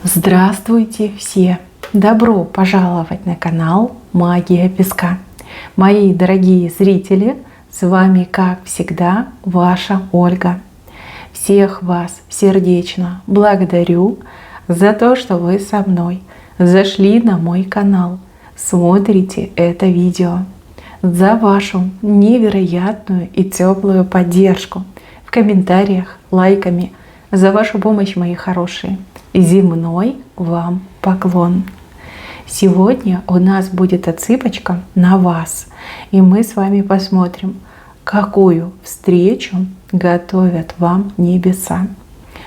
Здравствуйте все! Добро пожаловать на канал Магия Песка. Мои дорогие зрители, с вами, как всегда, ваша Ольга. Всех вас сердечно благодарю за то, что вы со мной зашли на мой канал, смотрите это видео, за вашу невероятную и теплую поддержку в комментариях, лайками, за вашу помощь, мои хорошие. Земной вам поклон. Сегодня у нас будет отсыпочка на вас, и мы с вами посмотрим, какую встречу готовят вам небеса,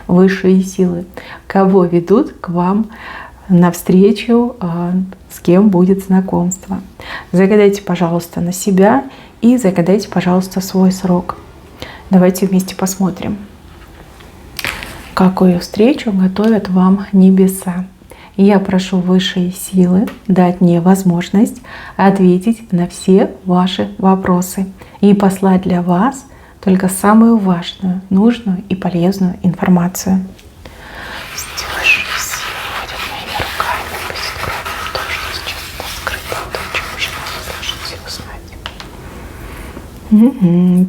высшие силы, кого ведут к вам навстречу, с кем будет знакомство. Загадайте, пожалуйста, на себя и загадайте, пожалуйста, свой срок. Давайте вместе посмотрим, какую встречу готовят вам небеса. Я прошу высшие силы дать мне возможность ответить на все ваши вопросы и послать для вас только самую важную, нужную и полезную информацию. Пусть высшие силы водят моими руками, пусть откроют то, что сейчас скрыто, то, чего еще надо слышать и узнать.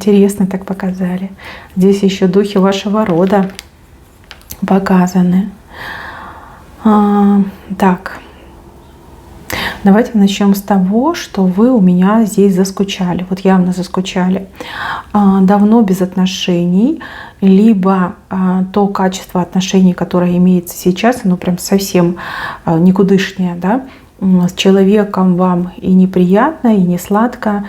Интересно так показали. Здесь еще духи вашего рода показаны. Так, давайте начнем с того, что вы у меня здесь заскучали. Вот явно заскучали. Давно без отношений, либо то качество отношений, которое имеется сейчас, оно прям совсем никудышнее, да? С человеком вам и неприятно, и не сладко,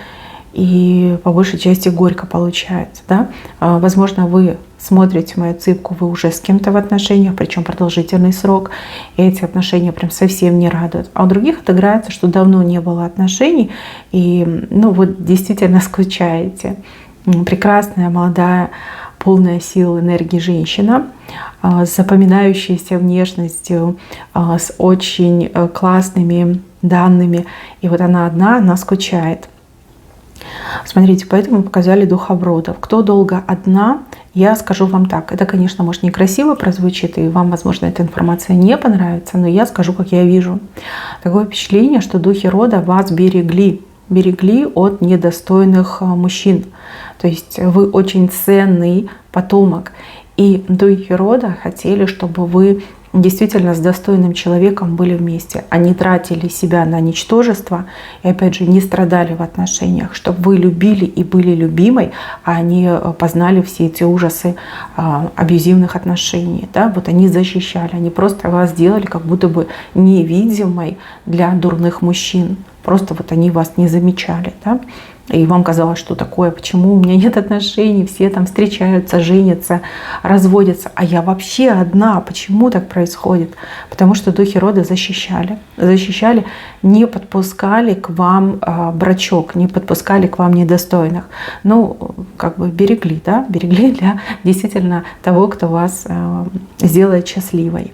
и по большей части горько получается, да? Возможно, вы смотрите мою цыпку, вы уже с кем-то в отношениях, причем продолжительный срок, и эти отношения прям совсем не радуют. А у других отыграется, что давно не было отношений, и вот действительно скучаете. Прекрасная, молодая, полная сил, энергии женщина, с запоминающейся внешностью, с очень классными данными. И вот она одна, она скучает. Смотрите, поэтому показали духоводов. Кто долго одна, я скажу вам так. Это, конечно, может некрасиво прозвучит, и вам, возможно, эта информация не понравится, но я скажу, как я вижу. Такое впечатление, что духи рода вас берегли от недостойных мужчин. То есть вы очень ценный потомок. И духи рода хотели, чтобы вы действительно с достойным человеком были вместе. Они тратили себя на ничтожество и, опять же, не страдали в отношениях, чтобы вы любили и были любимой, а они познали все эти ужасы абьюзивных отношений. Да? Вот они защищали, они просто вас делали как будто бы невидимой для дурных мужчин. Просто вот они вас не замечали. Да? И вам казалось, что такое, почему у меня нет отношений, все там встречаются, женятся, разводятся, а я вообще одна. Почему так происходит? Потому что духи рода защищали, не подпускали к вам брачок, не подпускали к вам недостойных. Берегли, да, берегли для действительно того, кто вас сделает счастливой.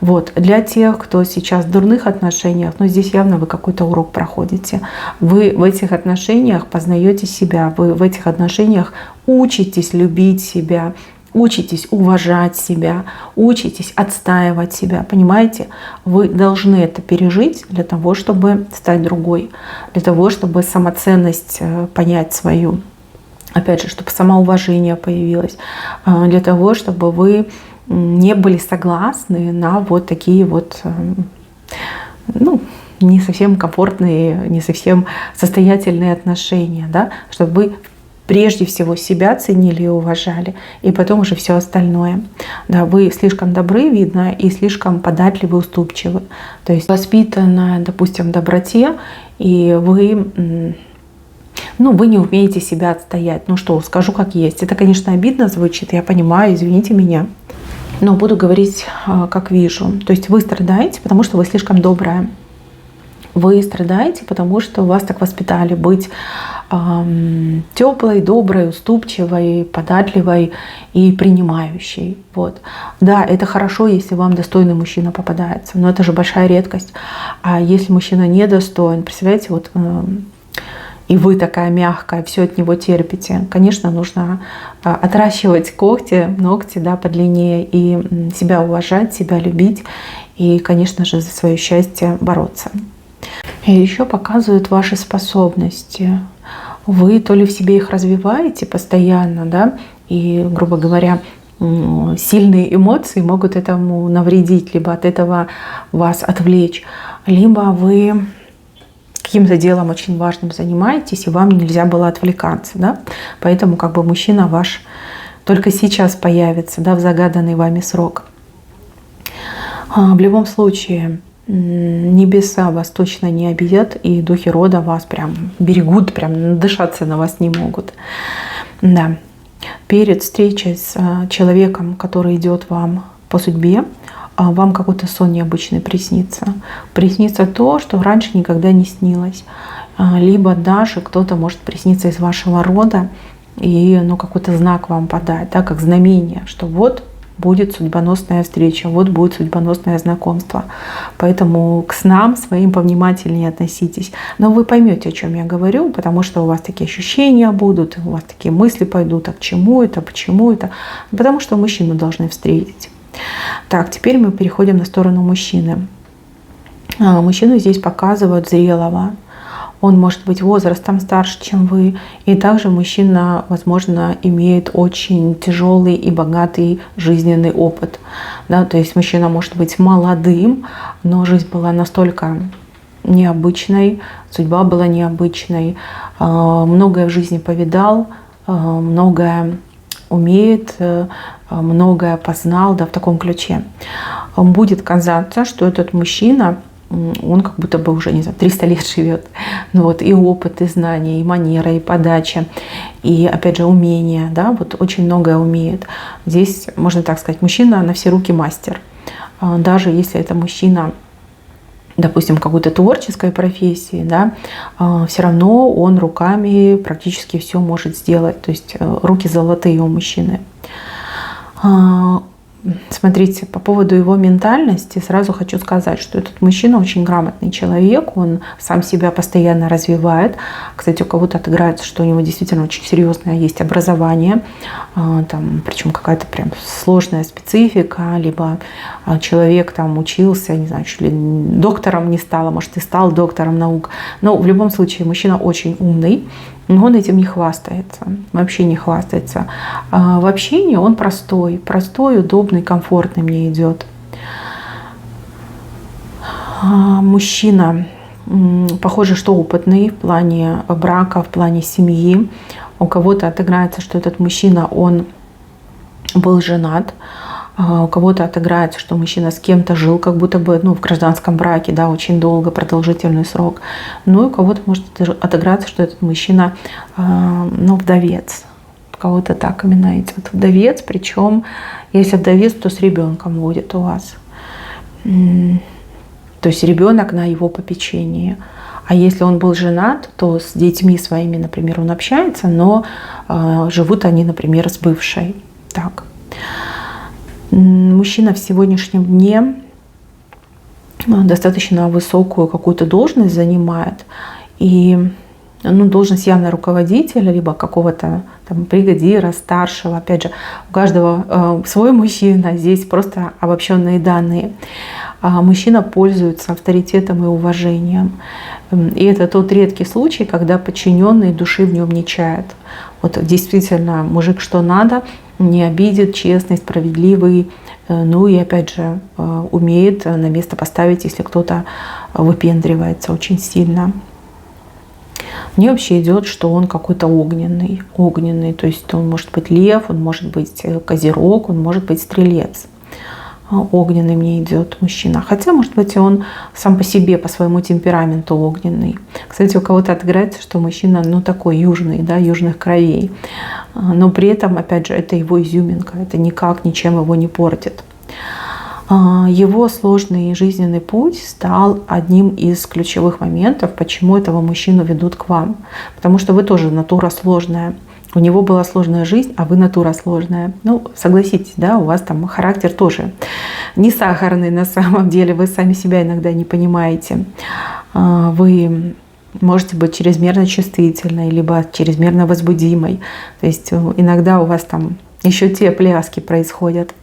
Вот. Для тех, кто сейчас в дурных отношениях, здесь явно вы какой-то урок проходите. Вы в этих отношениях познаете себя, вы в этих отношениях учитесь любить себя, учитесь уважать себя, учитесь отстаивать себя. Понимаете? Вы должны это пережить для того, чтобы стать другой, для того, чтобы самоценность понять свою. Опять же, чтобы самоуважение появилось, для того, чтобы вы не были согласны на вот такие вот, не совсем комфортные, не совсем состоятельные отношения, да, чтобы вы прежде всего себя ценили и уважали, и потом уже все остальное. Да, вы слишком добры, видно, и слишком податливы, уступчивы. То есть воспитанная, допустим, доброте, и вы не умеете себя отстоять. Скажу как есть. Это, конечно, обидно звучит, я понимаю, извините меня. Но буду говорить, как вижу. То есть вы страдаете, потому что вы слишком добрая. Вы страдаете, потому что вас так воспитали быть теплой, доброй, уступчивой, податливой и принимающей. Вот. Да, это хорошо, если вам достойный мужчина попадается, но это же большая редкость. А если мужчина недостоин, представляете, и вы такая мягкая, все от него терпите, конечно, нужно отращивать когти, ногти, да, подлиннее, и себя уважать, себя любить, и, конечно же, за свое счастье бороться. И еще показывают ваши способности. Вы то ли в себе их развиваете постоянно, да, и, грубо говоря, сильные эмоции могут этому навредить, либо от этого вас отвлечь, либо вы каким-то делом очень важным занимаетесь, и вам нельзя было отвлекаться, да, поэтому как бы мужчина ваш только сейчас появится, да, в загаданный вами срок. В любом случае, небеса вас точно не обидят, и духи рода вас прям берегут, прям надышаться на вас не могут. Да. Перед встречей с человеком, который идет вам по судьбе, вам какой-то сон необычный приснится. Приснится то, что раньше никогда не снилось. Либо даже кто-то может присниться из вашего рода и какой-то знак вам подать, да, как знамение, что вот будет судьбоносная встреча, вот будет судьбоносное знакомство. Поэтому к снам своим повнимательнее относитесь. Но вы поймете, о чем я говорю, потому что у вас такие ощущения будут, у вас такие мысли пойдут, а к чему это, почему это. Потому что мужчину должны встретить. Так, теперь мы переходим на сторону мужчины. Мужчину здесь показывают зрелого. Он может быть возрастом старше, чем вы. И также мужчина, возможно, имеет очень тяжелый и богатый жизненный опыт. Да, то есть мужчина может быть молодым, но жизнь была настолько необычной, судьба была необычной, многое в жизни повидал, многое умеет, многое познал, да, в таком ключе. Будет казаться, что этот мужчина, он как будто бы уже, не знаю, 300 лет живет. Вот, и опыт, и знания, и манера, и подача, и, опять же, умения. Да, вот очень многое умеет. Здесь, можно так сказать, мужчина на все руки мастер. Даже если это мужчина, допустим, какой-то творческой профессии, да, все равно он руками практически все может сделать. То есть руки золотые у мужчины. Смотрите, по поводу его ментальности сразу хочу сказать, что этот мужчина очень грамотный человек, он сам себя постоянно развивает. Кстати, у кого-то отыграется, что у него действительно очень серьезное есть образование, там, причем какая-то прям сложная специфика, либо человек там учился, не знаю, чуть ли доктором не стал, а может и стал доктором наук. Но в любом случае мужчина очень умный. Но он этим не хвастается, вообще не хвастается. В общении он простой, удобный, комфортный мне идет. Мужчина, похоже, что опытный в плане брака, в плане семьи. У кого-то отыграется, что этот мужчина, он был женат. У кого-то отыграется, что мужчина с кем-то жил, как будто бы в гражданском браке, да, очень долго, продолжительный срок. Ну и у кого-то может отыграться, что этот мужчина, вдовец. У кого-то так именно идет. Вдовец, причем, если вдовец, то с ребенком будет у вас. То есть ребенок на его попечении. А если он был женат, то с детьми своими, например, он общается, но живут они, например, с бывшей. Так. Мужчина в сегодняшнем дне достаточно высокую какую-то должность занимает. И должность явно руководителя, либо какого-то там бригадира, старшего. Опять же, у каждого свой мужчина, здесь просто обобщенные данные. Мужчина пользуется авторитетом и уважением. И это тот редкий случай, когда подчиненные души в нем не чают. Вот действительно, мужик что надо, не обидит, честный, справедливый, и опять же умеет на место поставить, если кто-то выпендривается очень сильно. Мне вообще идет, что он какой-то огненный, то есть он может быть лев, он может быть козерог, он может быть стрелец. Огненный мне идет мужчина. Хотя, может быть, он сам по себе, по своему темпераменту огненный. Кстати, у кого-то отыграется, что мужчина, такой южный, да, южных кровей. Но при этом, опять же, это его изюминка. Это никак ничем его не портит. Его сложный жизненный путь стал одним из ключевых моментов, почему этого мужчину ведут к вам. Потому что вы тоже натура сложная. У него была сложная жизнь, а вы натура сложная. Согласитесь, да, у вас там характер тоже не сахарный на самом деле. Вы сами себя иногда не понимаете. Вы можете быть чрезмерно чувствительной, либо чрезмерно возбудимой. То есть иногда у вас там Еще те пляски происходят.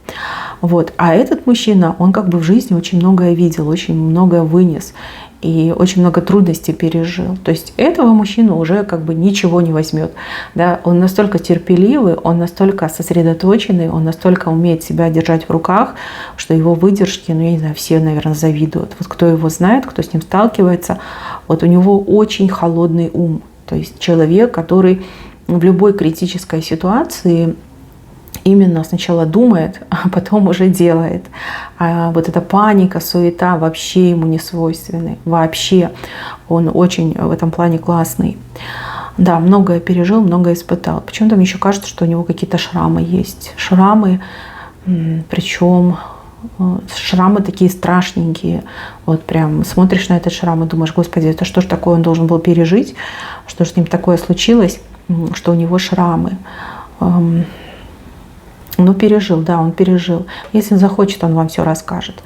Вот. А этот мужчина, он как бы в жизни очень многое видел, очень многое вынес и очень много трудностей пережил. То есть этого мужчину уже как бы ничего не возьмет. Да? Он настолько терпеливый, он настолько сосредоточенный, он настолько умеет себя держать в руках, что его выдержки, ну я не знаю, все, наверное, завидуют. Вот кто его знает, кто с ним сталкивается, вот у него очень холодный ум. То есть человек, который в любой критической ситуации именно сначала думает, а потом уже делает. А вот эта паника, суета вообще ему не свойственны. Вообще. Он очень в этом плане классный. Да, многое пережил, многое испытал. Почему-то мне еще кажется, что у него какие-то шрамы есть. Шрамы, причем шрамы такие страшненькие. Вот прям смотришь на этот шрам и думаешь, господи, это что ж такое он должен был пережить? Что ж с ним такое случилось, что у него шрамы? Ну, пережил, да, он пережил. Если он захочет, он вам все расскажет,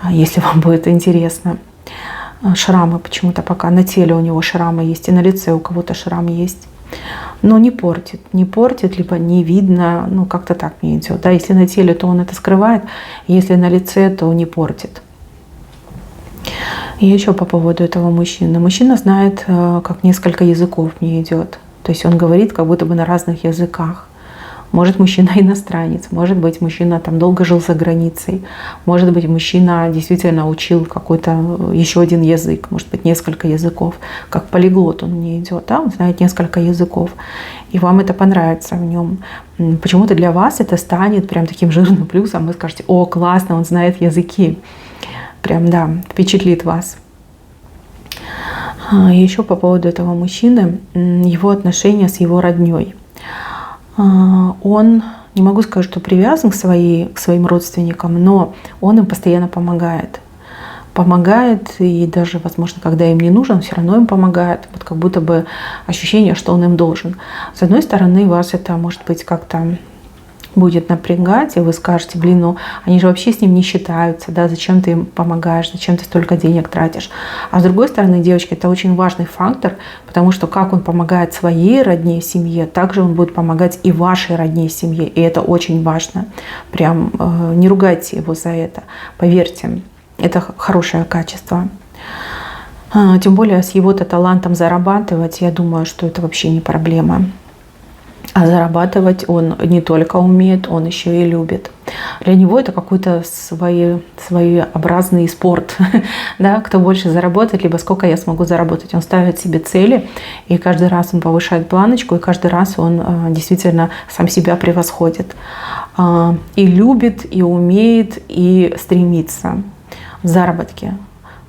если вам будет интересно. Шрамы почему-то пока на теле у него шрамы есть, и на лице у кого-то шрам есть. Но не портит, либо не видно, ну, как-то так мне идет. Да, если на теле, то он это скрывает, если на лице, то не портит. И еще по поводу этого мужчины. Мужчина знает, как несколько языков мне идет. То есть он говорит как будто бы на разных языках. Может, мужчина иностранец, может быть, мужчина там долго жил за границей, может быть, мужчина действительно учил какой-то еще один язык, может быть, несколько языков. Как полиглот он мне идет, да? Он знает несколько языков. И вам это понравится в нем. Почему-то для вас это станет прям таким жирным плюсом. Вы скажете, о, классно, он знает языки. Прям, да, впечатлит вас. Еще по поводу этого мужчины, его отношения с его родней. Он, не могу сказать, что привязан к своим родственникам, но он им постоянно помогает. Помогает, и даже, возможно, когда им не нужен, все равно им помогает. Вот как будто бы ощущение, что он им должен. С одной стороны, вас это, может быть, как-то будет напрягать, и вы скажете, блин, ну они же вообще с ним не считаются, да, зачем ты им помогаешь, зачем ты столько денег тратишь. А с другой стороны, девочки, это очень важный фактор, потому что как он помогает своей родне семье, так же он будет помогать и вашей родне семье, и это очень важно. Прям не ругайте его за это, поверьте, это хорошее качество. Тем более с его-то талантом зарабатывать, я думаю, что это вообще не проблема. А зарабатывать он не только умеет, он еще и любит. Для него это какой-то своеобразный спорт. Да? Кто больше заработает, либо сколько я смогу заработать. Он ставит себе цели, и каждый раз он повышает планочку, и каждый раз он действительно сам себя превосходит. И любит, и умеет, и стремится в заработке.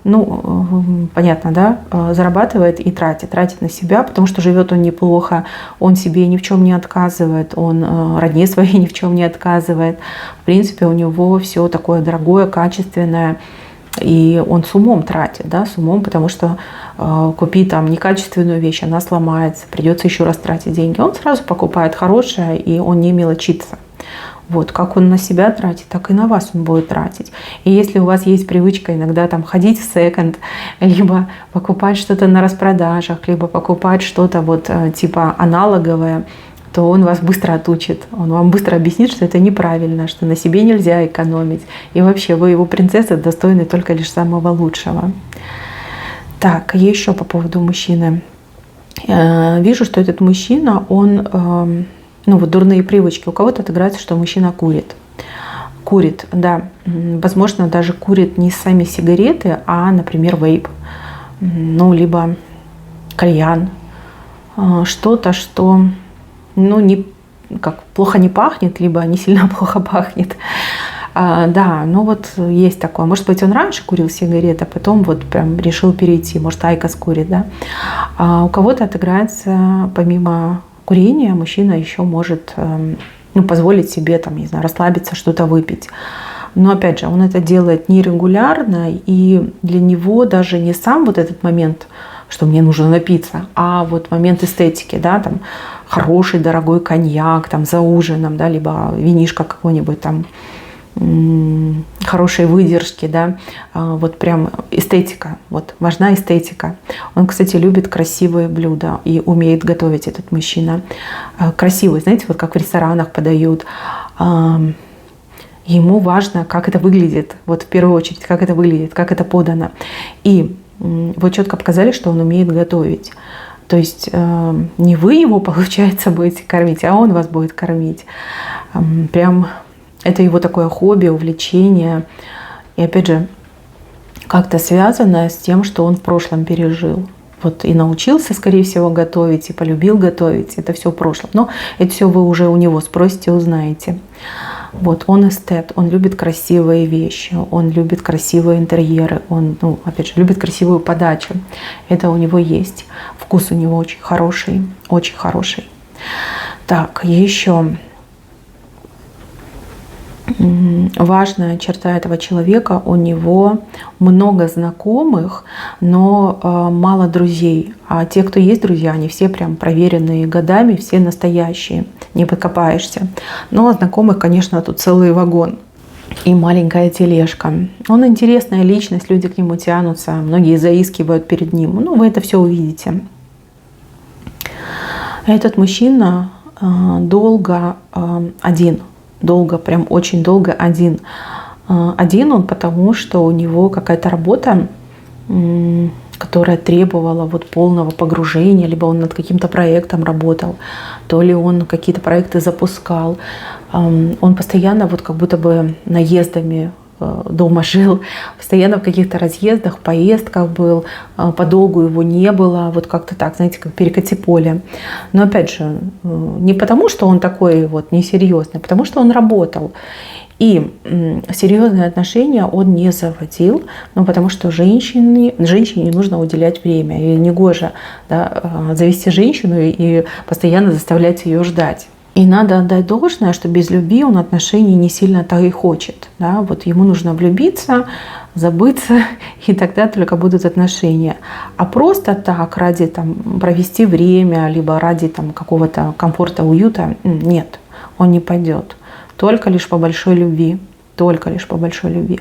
Ну, понятно, да, зарабатывает и тратит на себя, потому что живет он неплохо, он себе ни в чем не отказывает, он родне своей ни в чем не отказывает. В принципе, у него все такое дорогое, качественное, и он с умом тратит, да, с умом, потому что купи там некачественную вещь, она сломается, придется еще раз тратить деньги. Он сразу покупает хорошее, и он не мелочится. Вот, как он на себя тратит, так и на вас он будет тратить. И если у вас есть привычка иногда там ходить в секонд, либо покупать что-то на распродажах, либо покупать что-то вот типа аналоговое, то он вас быстро отучит. Он вам быстро объяснит, что это неправильно, что на себе нельзя экономить. И вообще вы его принцесса, достойны только лишь самого лучшего. Так, еще по поводу мужчины. Вижу, что этот мужчина, он... Ну вот дурные привычки. У кого-то отыграется, что мужчина курит. Курит, да. Возможно, даже курит не сами сигареты, а, например, вейп. Ну, либо кальян. Что-то, что ну, не, как, плохо не пахнет, либо не сильно плохо пахнет. Да, ну вот есть такое. Может быть, он раньше курил сигареты, а потом вот прям решил перейти. Может, айкос курит, да. У кого-то отыграется, помимо курение, мужчина еще может позволить себе там, не знаю, расслабиться, что-то выпить. Но опять же, он это делает нерегулярно, и для него даже не сам вот этот момент, что мне нужно напиться, а вот момент эстетики, да, там хороший дорогой коньяк там за ужином, да, либо винишко какой-нибудь там хорошей выдержки, да, вот прям эстетика, вот важна эстетика. Он, кстати, любит красивые блюда и умеет готовить этот мужчина. Красивый, знаете, вот как в ресторанах подают. Ему важно, как это выглядит, вот в первую очередь, как это выглядит, как это подано. И вы четко показали, что он умеет готовить. То есть не вы его, получается, будете кормить, а он вас будет кормить. Прям это его такое хобби, увлечение. И опять же, как-то связано с тем, что он в прошлом пережил. Вот и научился, скорее всего, готовить, и полюбил готовить. Это все в прошлом. Но это все вы уже у него спросите, узнаете. Вот, он эстет, он любит красивые вещи, он любит красивые интерьеры, он, ну, опять же, любит красивую подачу. Это у него есть. Вкус у него очень хороший, очень хороший. Так, еще важная черта этого человека: у него много знакомых, но мало друзей. А те, кто есть друзья, они все прям проверенные годами, все настоящие, не подкопаешься. Но знакомых, конечно, тут целый вагон и маленькая тележка. Он интересная личность, люди к нему тянутся, многие заискивают перед ним. Ну, вы это все увидите. Этот мужчина долго один. Долго, прям очень долго один. Один он потому, что у него какая-то работа, которая требовала вот полного погружения, либо он над каким-то проектом работал, то ли он какие-то проекты запускал. Он постоянно вот как будто бы наездами дома жил, постоянно в каких-то разъездах, поездках был, подолгу его не было, вот как-то так, знаете, как перекати поле. Но опять же, не потому, что он такой вот несерьезный, а потому что он работал. И серьезные отношения он не заводил, ну, потому что женщине нужно уделять время. И негоже, да, завести женщину и постоянно заставлять ее ждать. И надо отдать должное, что без любви он отношений не сильно-то и хочет. Да? Вот ему нужно влюбиться, забыться, и тогда только будут отношения. А просто так, ради там, провести время, либо ради там, какого-то комфорта, уюта, нет, он не пойдет. Только лишь по большой любви. Только лишь по большой любви.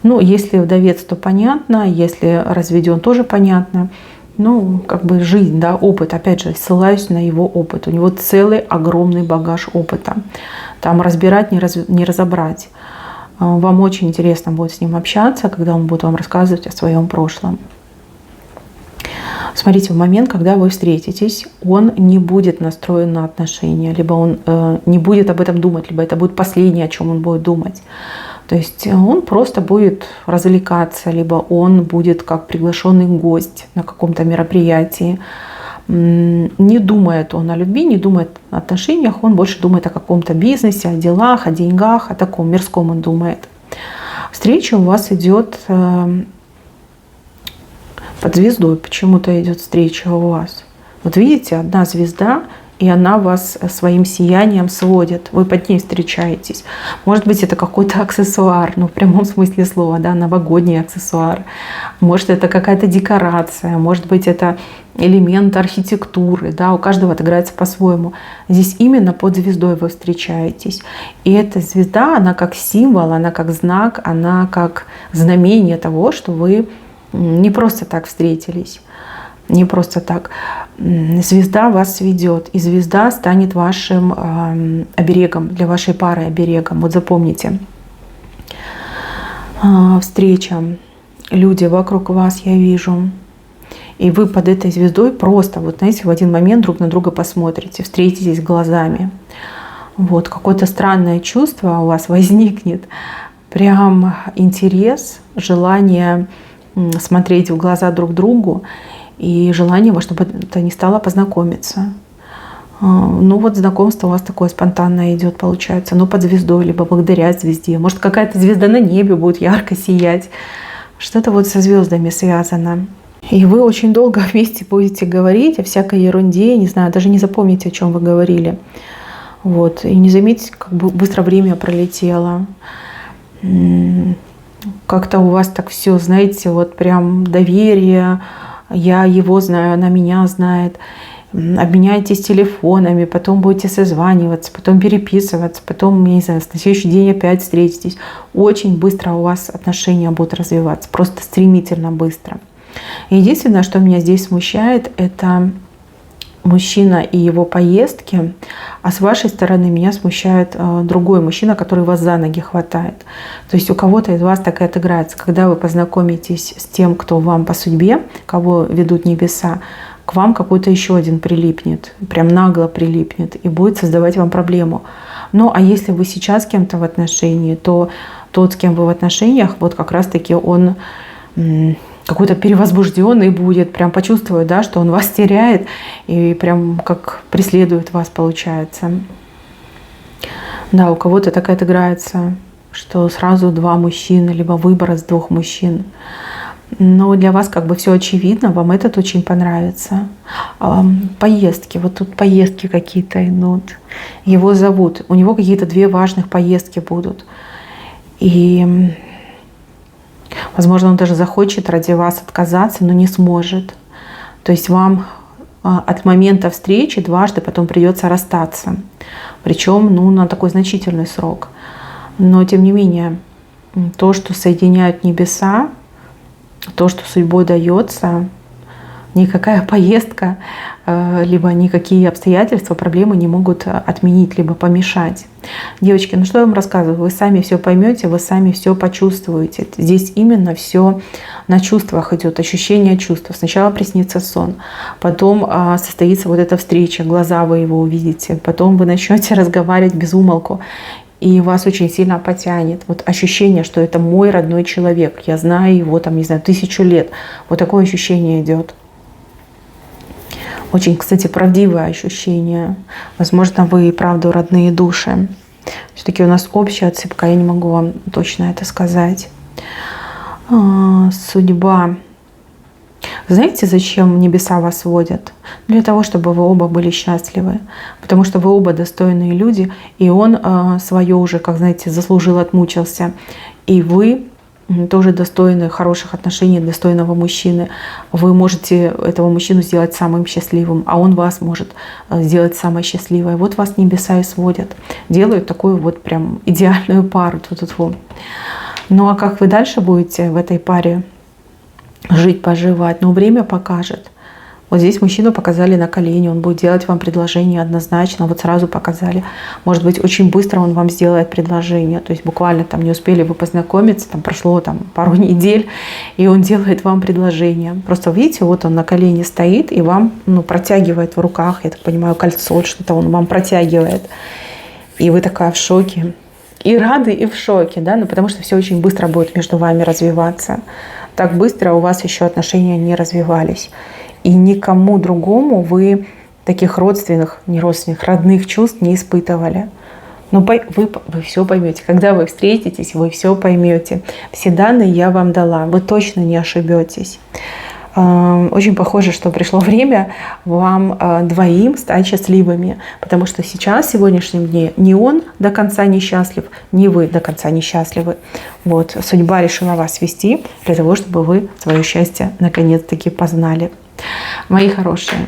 Ну, если вдовец, то понятно, если разведен, тоже понятно. Ну, как бы жизнь, да, опыт, опять же, ссылаюсь на его опыт. У него целый огромный багаж опыта. Там разбирать, не разобрать. Вам очень интересно будет с ним общаться, когда он будет вам рассказывать о своем прошлом. Смотрите, в момент, когда вы встретитесь, он не будет настроен на отношения, либо он не будет об этом думать, либо это будет последнее, о чем он будет думать. То есть он просто будет развлекаться, либо он будет как приглашенный гость на каком-то мероприятии. Не думает он о любви, не думает о отношениях, он больше думает о каком-то бизнесе, о делах, о деньгах, о таком мирском он думает. Встреча у вас идет под звездой, почему-то идет встреча у вас. Вот видите, одна звезда, и она вас своим сиянием сводит. Вы под ней встречаетесь. Может быть, это какой-то аксессуар, ну, в прямом смысле слова, да, новогодний аксессуар. Может, это какая-то декорация, может быть, это элемент архитектуры, да, у каждого отыграется по-своему. Здесь именно под звездой вы встречаетесь. И эта звезда, она как символ, она как знак, она как знамение того, что вы не просто так встретились. Не просто так. Звезда вас ведет, и звезда станет вашим оберегом, для вашей пары оберегом. Вот запомните. Встреча. Люди вокруг вас, я вижу. И вы под этой звездой просто, вот знаете, в один момент друг на друга посмотрите, встретитесь глазами. Вот какое-то странное чувство у вас возникнет. Прям интерес, желание смотреть в глаза друг другу. И желание во что бы то ни стало познакомиться. Ну вот знакомство у вас такое спонтанное идет, получается. Ну под звездой, либо благодаря звезде. Может какая-то звезда на небе будет ярко сиять. Что-то вот со звездами связано. И вы очень долго вместе будете говорить о всякой ерунде. Не знаю, даже не запомните, о чем вы говорили. Вот. И не заметите, как быстро время пролетело. Как-то у вас так все, знаете, вот прям доверие. Я его знаю, она меня знает. обменяетесь телефонами, потом будете созваниваться, потом переписываться, потом, не знаю, на следующий день опять встретитесь. Очень быстро у вас отношения будут развиваться, просто стремительно быстро. Единственное, что меня здесь смущает, это мужчина и его поездки, а с вашей стороны меня смущает другой мужчина, который вас за ноги хватает. То есть у кого-то из вас такая отыграется, когда вы познакомитесь с тем, кто вам по судьбе, кого ведут небеса, к вам какой-то еще один прилипнет, прям нагло прилипнет и будет создавать вам проблему. Ну а если вы сейчас с кем-то в отношении, то тот, с кем вы в отношениях, вот как раз-таки он какой-то перевозбужденный будет, прям почувствует, да, что он вас теряет и прям как преследует вас, получается. Да, у кого-то такая отыграется, что сразу два мужчины, либо выбор из двух мужчин. Но для вас как бы все очевидно, вам этот очень понравится. Поездки, вот тут поездки какие-то идут. Его зовут, у него какие-то 2 важных поездки будут. И возможно, он даже захочет ради вас отказаться, но не сможет. То есть вам от момента встречи дважды потом придется расстаться. Причем на такой значительный срок. Но тем не менее, то, что соединяют небеса, то, что судьбой дается, никакая поездка, либо никакие обстоятельства, проблемы не могут отменить, либо помешать. Девочки, ну что я вам рассказываю? Вы сами все поймете, вы сами все почувствуете. Здесь именно все на чувствах идет, ощущение чувств. Сначала приснится сон, потом состоится вот эта встреча, глаза вы его увидите, потом вы начнете разговаривать без умолку. И вас очень сильно потянет. Вот ощущение, что это мой родной человек. Я знаю его, там, не знаю, 1000 лет. Вот такое ощущение идет. Очень, кстати, правдивое ощущение. Возможно, вы и правда родные души. Все-таки у нас общая отсыпка, я не могу вам точно это сказать. Судьба. Знаете, зачем небеса вас водят? Для того, чтобы вы оба были счастливы. Потому что вы оба достойные люди, и он свое уже, как знаете, заслужил, отмучился. И вы тоже достойны хороших отношений, достойного мужчины. Вы можете этого мужчину сделать самым счастливым, а он вас может сделать самой счастливой. Вот вас небеса и сводят. Делают такую вот прям идеальную пару. Ну а как вы дальше будете в этой паре жить, поживать? Но время покажет. Вот здесь мужчину показали на колени, он будет делать вам предложение однозначно, вот сразу показали. Может быть, очень быстро он вам сделает предложение, то есть буквально там не успели вы познакомиться, там прошло там пару недель, и он делает вам предложение. Просто видите, вот он на колени стоит и вам протягивает в руках, я так понимаю, кольцо, что-то он вам протягивает. И вы такая в шоке. И рады, и в шоке, да, потому что все очень быстро будет между вами развиваться. Так быстро у вас еще отношения не развивались. И никому другому вы таких родственных, не родственных, родных чувств не испытывали. Но вы все поймете. Когда вы встретитесь, вы все поймете. Все данные я вам дала. Вы точно не ошибетесь. Очень похоже, что пришло время вам двоим стать счастливыми. Потому что сейчас, в сегодняшнем дне, ни он до конца несчастлив, ни вы до конца несчастливы. Вот, судьба решила вас вести для того, чтобы вы свое счастье наконец-таки познали. Мои хорошие,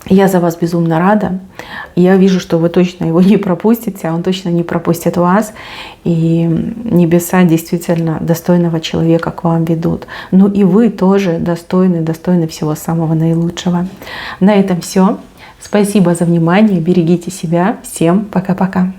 я за вас безумно рада. Я вижу, что вы точно его не пропустите, а он точно не пропустит вас. И небеса действительно достойного человека к вам ведут. Ну и вы тоже достойны всего самого наилучшего. На этом все. Спасибо за внимание. Берегите себя. Всем пока-пока.